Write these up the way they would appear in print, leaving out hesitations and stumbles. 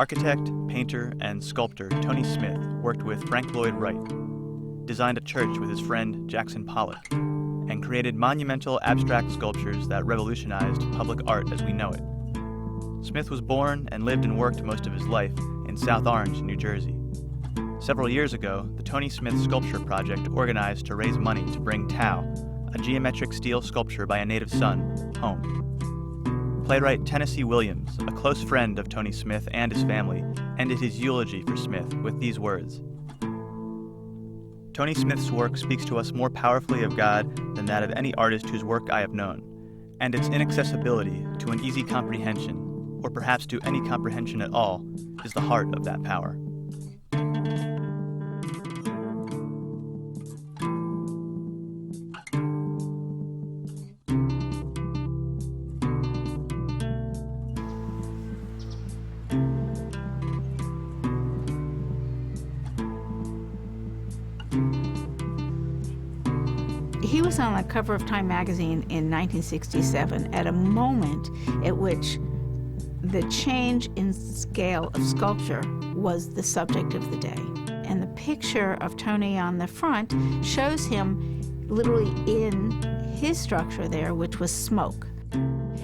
Architect, painter, and sculptor Tony Smith worked with Frank Lloyd Wright, designed a church with his friend Jackson Pollock, and created monumental abstract sculptures that revolutionized public art as we know it. Smith was born and lived and worked most of his life in South Orange, New Jersey. Several years ago, the Tony Smith Sculpture Project organized to raise money to bring Tao, a geometric steel sculpture by a native son, home. Playwright Tennessee Williams, a close friend of Tony Smith and his family, ended his eulogy for Smith with these words: "Tony Smith's work speaks to us more powerfully of God than that of any artist whose work I have known, and its inaccessibility to an easy comprehension, or perhaps to any comprehension at all, is the heart of that power." He was on the cover of Time magazine in 1967 at a moment at which the change in scale of sculpture was the subject of the day. And the picture of Tony on the front shows him literally in his structure there, which was smoke.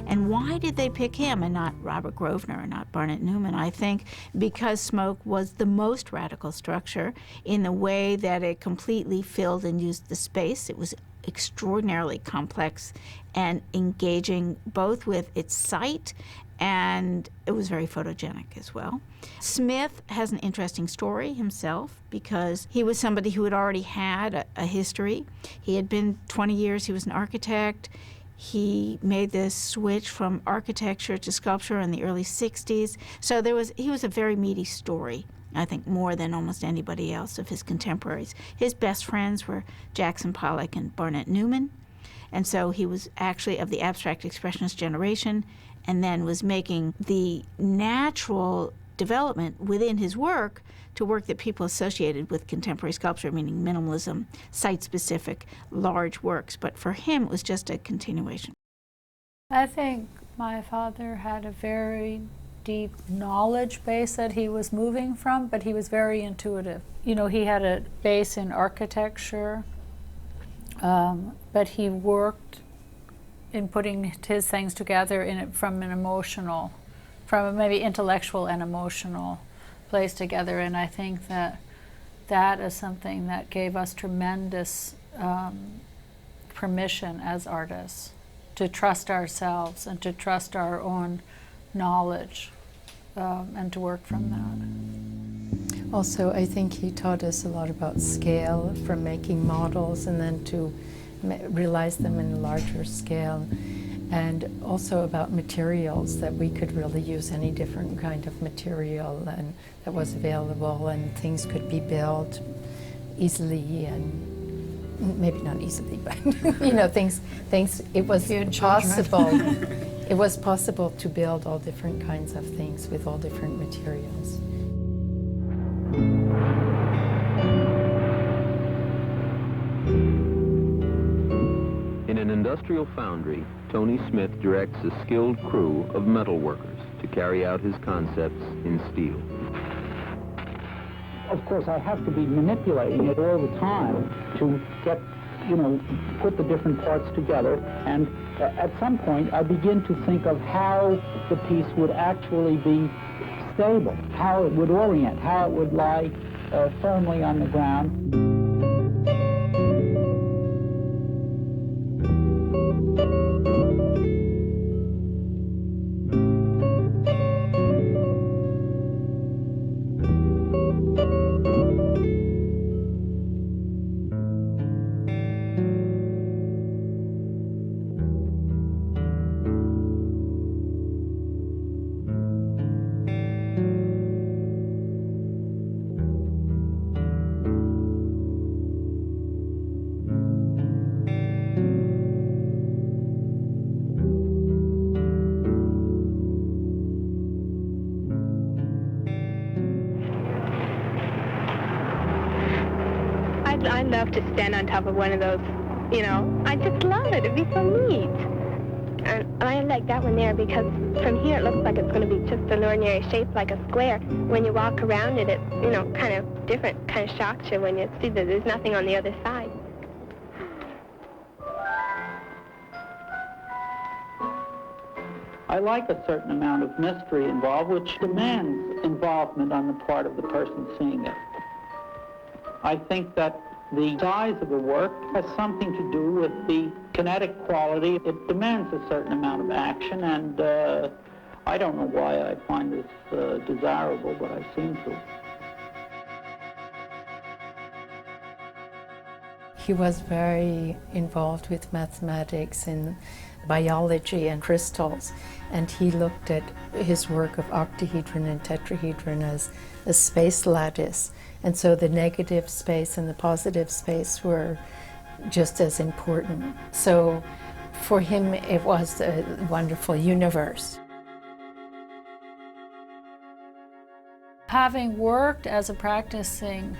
And why did they pick him and not Robert Grosvenor or not Barnett Newman? I think because smoke was the most radical structure in the way that it completely filled and used the space. It was extraordinarily complex and engaging both with its site, and it was very photogenic as well. Smith has an interesting story himself because he was somebody who had already had a history. He had been 20 years, he was an architect. He made this switch from architecture to sculpture in the early 60s. So he was a very meaty story, I think, more than almost anybody else of his contemporaries. His best friends were Jackson Pollock and Barnett Newman. And so he was actually of the abstract expressionist generation, and then was making the natural development within his work to work that people associated with contemporary sculpture, meaning minimalism, site-specific, large works. But for him, it was just a continuation. I think my father had a very deep knowledge base that he was moving from, but he was very intuitive. You know, he had a base in architecture, but he worked in putting his things together from an emotional, from a maybe intellectual and emotional place together. And I think that that is something that gave us tremendous permission as artists to trust ourselves and to trust our own knowledge and to work from that. Also, I think he taught us a lot about scale, from making models and then to realize them in a larger scale, and also about materials, that we could really use any different kind of material and that was available, and things could be built easily, and maybe not easily, but you know, things it was possible. It was possible to build all different kinds of things with all different materials. In an industrial foundry, Tony Smith directs a skilled crew of metal workers to carry out his concepts in steel. Of course, I have to be manipulating it all the time to get, put the different parts together. And at some point, I begin to think of how the piece would actually be stable, how it would orient, how it would lie firmly on the ground. I love to stand on top of one of those, I just love it. It'd be so neat. And I like that one there because from here it looks like it's going to be just an ordinary shape like a square. When you walk around it, it's, you know, kind of different, kind of shocks you when you see that there's nothing on the other side. I like a certain amount of mystery involved, which demands involvement on the part of the person seeing it. I think that the size of a work has something to do with the kinetic quality. It demands a certain amount of action, and I don't know why I find this desirable, but I seem to. He was very involved with mathematics and biology and crystals, and he looked at his work of octahedron and tetrahedron as a space lattice, and so the negative space and the positive space were just as important. So for him it was a wonderful universe. Having worked as a practicing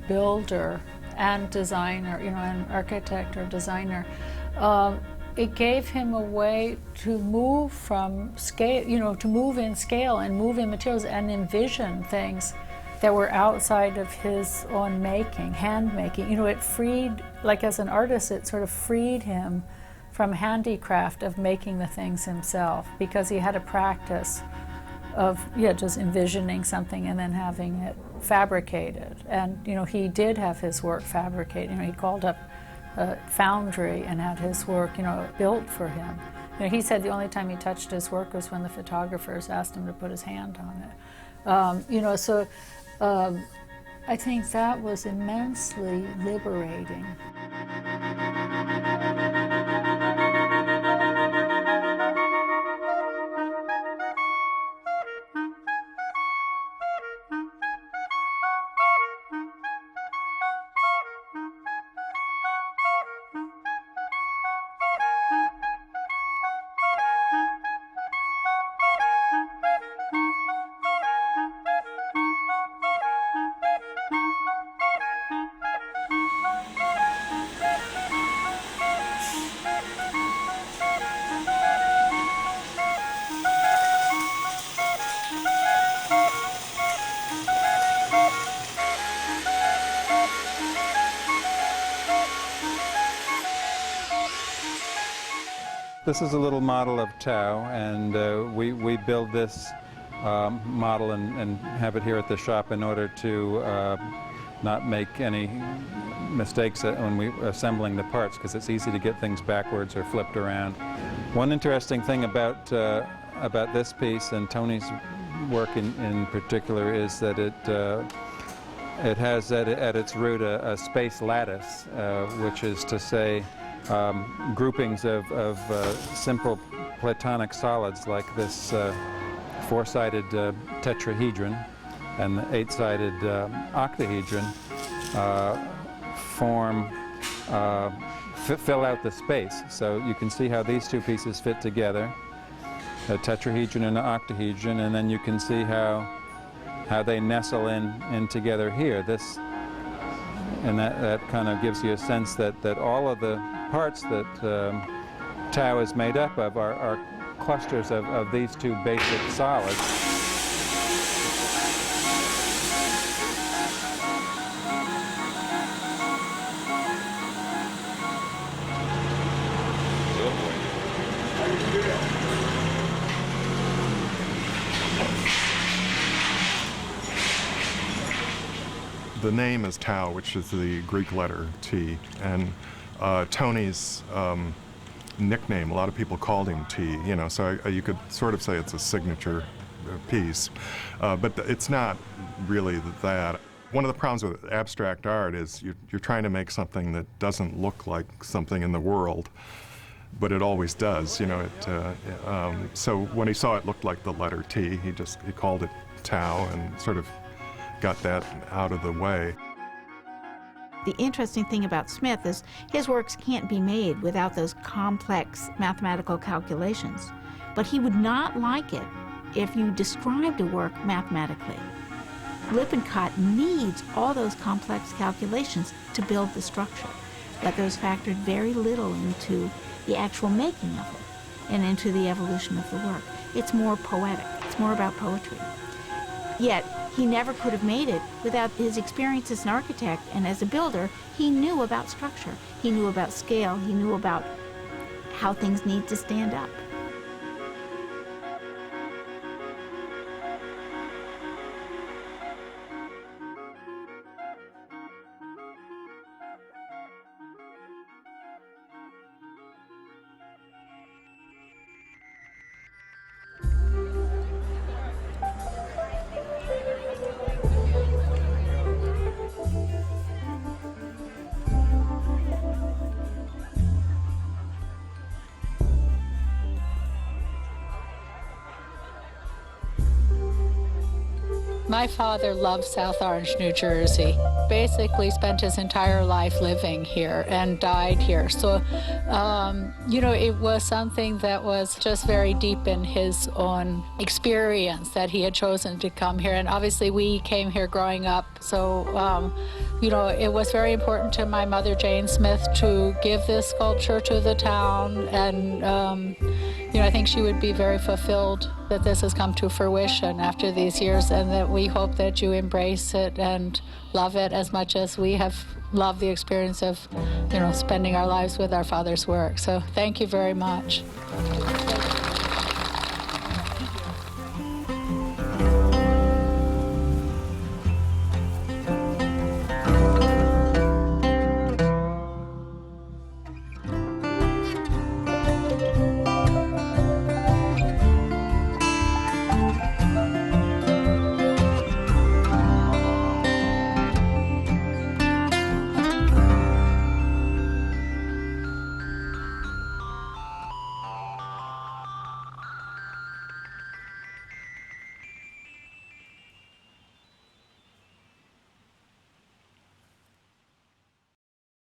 builder and designer, you know, an architect or designer, it gave him a way to move from scale, you know, to move in scale and move in materials and envision things that were outside of his own making, hand making. You know, it freed, like as an artist, it sort of freed him from handicraft of making the things himself, because he had a practice of, yeah, just envisioning something and then having it fabricated. And, you know, he did have his work fabricated. You know, he called up a foundry and had his work, you know, built for him. You know, he said the only time he touched his work was when the photographers asked him to put his hand on it. You know, so I think that was immensely liberating. This is a little model of Tau, and we build this model and have it here at the shop in order to not make any mistakes when we're assembling the parts, because it's easy to get things backwards or flipped around. One interesting thing about this piece and Tony's work in particular is that it has at its root a space lattice, which is to say groupings of simple platonic solids like this four-sided tetrahedron and the eight-sided octahedron fill out the space. So you can see how these two pieces fit together, a tetrahedron and an octahedron, and then you can see how they nestle in together here. And that kind of gives you a sense that all of the parts that Tau is made up of are clusters of these two basic solids. The name is Tau, which is the Greek letter T, and Tony's nickname, a lot of people called him T, you know, so you could sort of say it's a signature piece, but it's not really that. One of the problems with abstract art is you're trying to make something that doesn't look like something in the world, but it always does, you know. So when he saw it looked like the letter T, he called it Tau and sort of got that out of the way. The interesting thing about Smith is his works can't be made without those complex mathematical calculations. But he would not like it if you described a work mathematically. Lippincott needs all those complex calculations to build the structure, but those factored very little into the actual making of it. and into the evolution of the work. It's more poetic. It's more about poetry. Yet, he never could have made it without his experience as an architect and as a builder. He knew about structure. He knew about scale. He knew about how things need to stand up. My father loved South Orange, New Jersey. Basically spent his entire life living here and died here. So, it was something that was just very deep in his own experience that he had chosen to come here. And obviously we came here growing up. So, it was very important to my mother, Jane Smith, to give this sculpture to the town. And, I think she would be very fulfilled that this has come to fruition after these years, and that we hope that you embrace it and love it as much as we have loved the experience of, spending our lives with our father's work. So thank you very much.